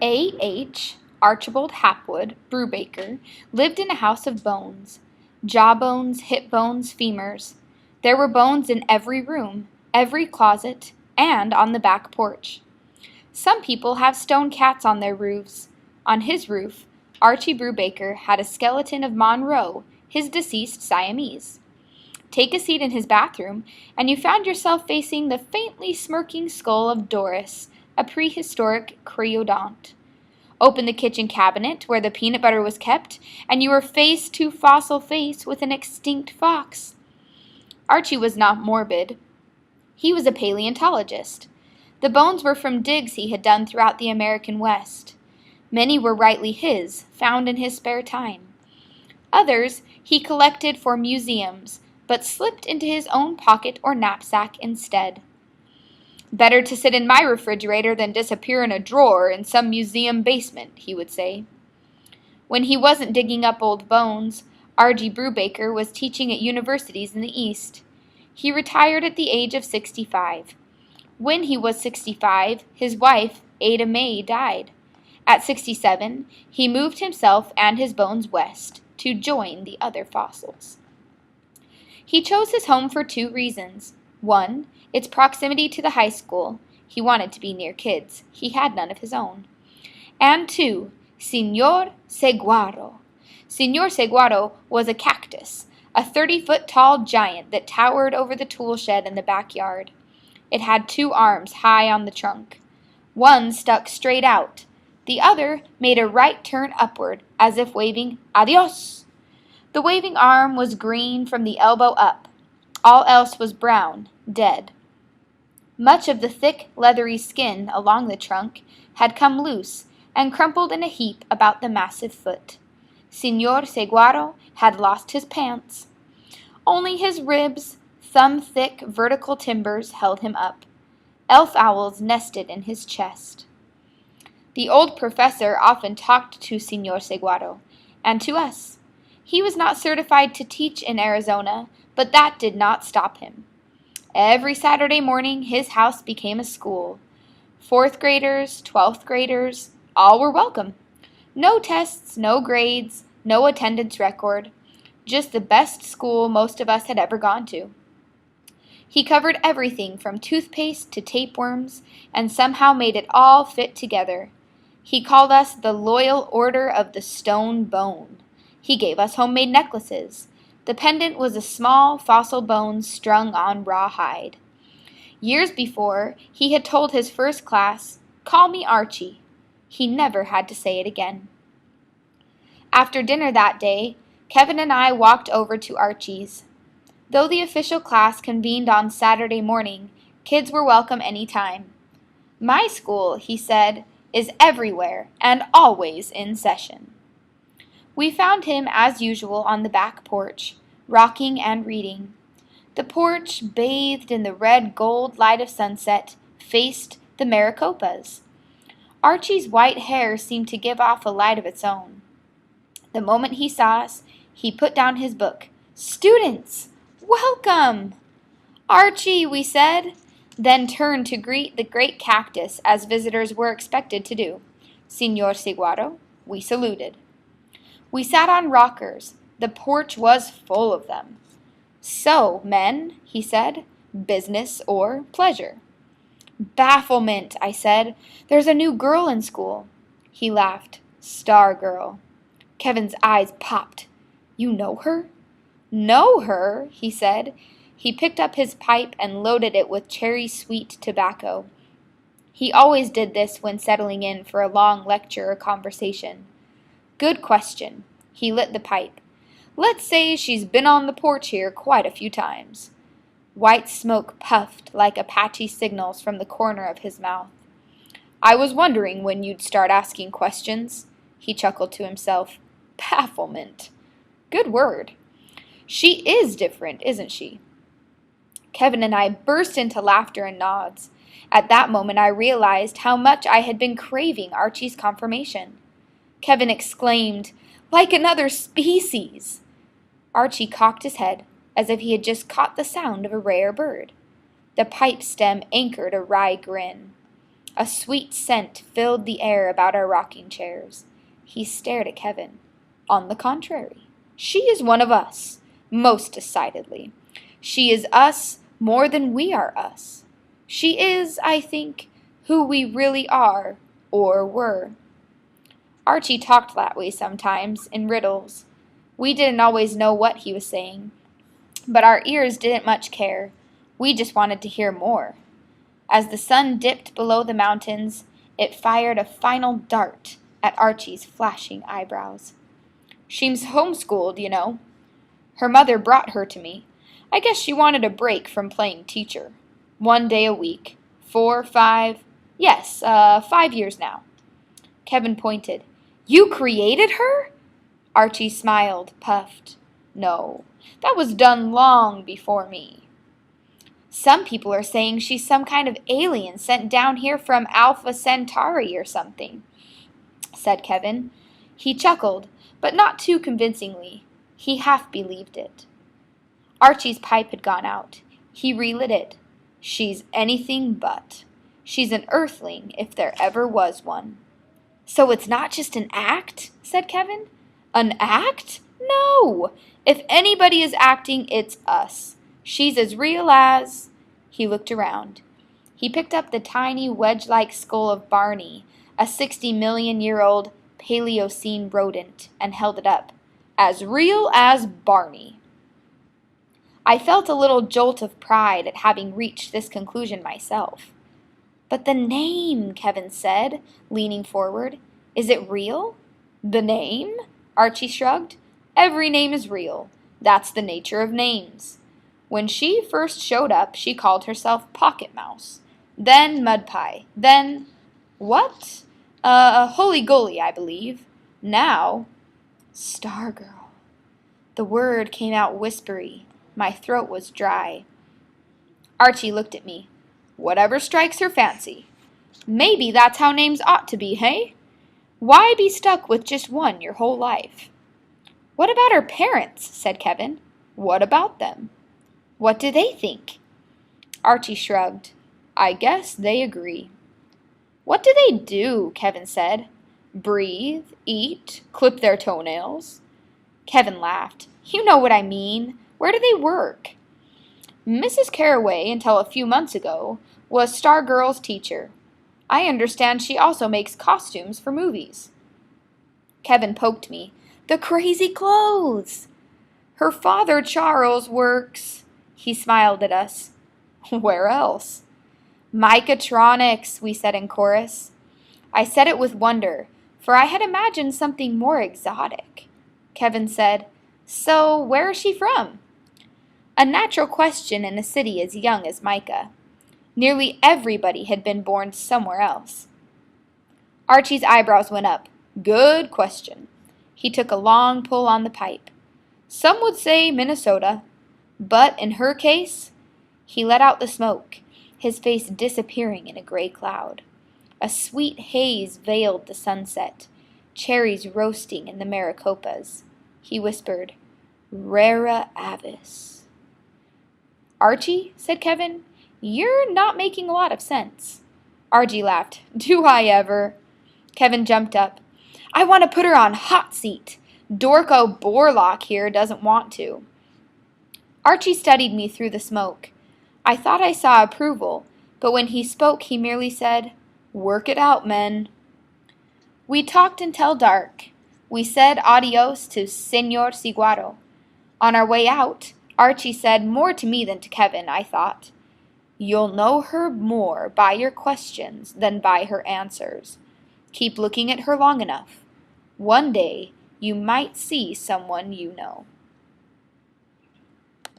A. H. Archibald Hapwood, Brubaker, lived in a house of bones. Jawbones, hip bones, femurs. There were bones in every room, every closet, and on the back porch. Some people have stone cats on their roofs. On his roof, Archie Brubaker had a skeleton of Monroe, his deceased Siamese. Take a seat in his bathroom, and you found yourself facing the faintly smirking skull of Doris, a prehistoric creodont. Open the kitchen cabinet where the peanut butter was kept, and you were face to fossil face with an extinct fox. Archie was not morbid. He was a paleontologist. The bones were from digs he had done throughout the American West. Many were rightly his, found in his spare time. Others he collected for museums, but slipped into his own pocket or knapsack instead. Better to sit in my refrigerator than disappear in a drawer in some museum basement, he would say. When he wasn't digging up old bones, Archie Brubaker was teaching at universities in the East. He retired at the age of 65. When he was 65, his wife, Ada May, died. At 67, he moved himself and his bones west to join the other fossils. He chose his home for 2 reasons. 1, its proximity to the high school. He wanted to be near kids. He had none of his own. And 2, Señor Saguaro. Señor Saguaro was a cactus, a 30-foot tall giant that towered over the tool shed in the backyard. It had 2 arms high on the trunk. One stuck straight out. The other made a right turn upward, as if waving adios. The waving arm was green from the elbow up. All else was brown, dead. Much of the thick, leathery skin along the trunk had come loose and crumpled in a heap about the massive foot. Señor Saguaro had lost his pants. Only his ribs, thumb-thick vertical timbers held him up. Elf owls nested in his chest. The old professor often talked to Señor Saguaro, and to us. He was not certified to teach in Arizona, but that did not stop him. Every Saturday morning his house became a school. 4th graders, 12th graders, all were welcome. No tests, no grades, no attendance record. Just the best school most of us had ever gone to. He covered everything from toothpaste to tapeworms, and somehow made it all fit together. He called us the Loyal Order of the Stone Bone. He gave us homemade necklaces. The pendant was a small fossil bone strung on raw hide. Years before, he had told his first class, "Call me Archie." He never had to say it again. After dinner that day, Kevin and I walked over to Archie's. Though the official class convened on Saturday morning, kids were welcome any time. "My school," he said, "is everywhere and always in session." We found him, as usual, on the back porch, rocking and reading. The porch, bathed in the red-gold light of sunset, faced the Maricopas. Archie's white hair seemed to give off a light of its own. The moment he saw us, he put down his book. "Students, welcome!" "Archie," we said, then turned to greet the great cactus as visitors were expected to do. "Señor Saguaro," we saluted. We sat on rockers. The porch was full of them. "So, men," he said, "business or pleasure?" "Bafflement," I said. "There's a new girl in school." He laughed. "Stargirl." Kevin's eyes popped. "You know her?" "Know her?" he said. He picked up his pipe and loaded it with cherry-sweet tobacco. He always did this when settling in for a long lecture or conversation. "Good question." He lit the pipe. "Let's say she's been on the porch here quite a few times." White smoke puffed like Apache signals from the corner of his mouth. "I was wondering when you'd start asking questions." He chuckled to himself. "Bafflement. Good word. She is different, isn't she?" Kevin and I burst into laughter and nods. At that moment I realized how much I had been craving Archie's confirmation. Kevin exclaimed, "Like another species!" Archie cocked his head, as if he had just caught the sound of a rare bird. The pipe stem anchored a wry grin. A sweet scent filled the air about our rocking chairs. He stared at Kevin. On the contrary, she is one of us, most decidedly. She is us more than we are us. She is, I think, who we really are, or were. Archie talked that way sometimes, in riddles. We didn't always know what he was saying, but our ears didn't much care. We just wanted to hear more. As the sun dipped below the mountains, it fired a final dart at Archie's flashing eyebrows. She's homeschooled, you know. Her mother brought her to me. I guess she wanted a break from playing teacher. 1 day a week. 4, 5, yes, 5 years now. Kevin pointed. You created her? Archie smiled, puffed. No, that was done long before me. Some people are saying she's some kind of alien sent down here from Alpha Centauri or something, said Kevin. He chuckled, but not too convincingly. He half believed it. Archie's pipe had gone out. He relit it. She's anything but. She's an earthling, if there ever was one. So it's not just an act? Said Kevin. An act? No! If anybody is acting, it's us. She's as real as... He looked around. He picked up the tiny wedge-like skull of Barney, a 60-million-year-old Paleocene rodent, and held it up. As real as Barney. I felt a little jolt of pride at having reached this conclusion myself. But the name, Kevin said, leaning forward. Is it real? The name? Archie shrugged. Every name is real. That's the nature of names. When she first showed up, she called herself Pocket Mouse. Then Mud Pie. Then... what? Holy Goly, I believe. Now... Stargirl. The word came out whispery. My throat was dry. Archie looked at me. Whatever strikes her fancy. Maybe that's how names ought to be, hey? Why be stuck with just one your whole life? What about her parents? Said Kevin. What about them? What do they think? Archie shrugged. I guess they agree. What do they do? Kevin said. Breathe, eat, clip their toenails. Kevin laughed. You know what I mean. Where do they work? Mrs. Carraway, until a few months ago, was Stargirl's teacher. I understand she also makes costumes for movies. Kevin poked me. The crazy clothes! Her father, Charles, works... He smiled at us. Where else? Micatronics, we said in chorus. I said it with wonder, for I had imagined something more exotic. Kevin said, So where is she from? A natural question in a city as young as Micah. Nearly everybody had been born somewhere else. Archie's eyebrows went up. Good question. He took a long pull on the pipe. Some would say Minnesota, but in her case, he let out the smoke, his face disappearing in a gray cloud. A sweet haze veiled the sunset, cherries roasting in the Maricopas. He whispered, Rara avis. Archie, said Kevin, you're not making a lot of sense. Archie laughed. Do I ever? Kevin jumped up. I want to put her on hot seat. Dorco Borlock here doesn't want to. Archie studied me through the smoke. I thought I saw approval, but when he spoke he merely said, Work it out, men. We talked until dark. We said adios to Senor Siguaro. On our way out, Archie said more to me than to Kevin, I thought. You'll know her more by your questions than by her answers. Keep looking at her long enough. One day, you might see someone you know.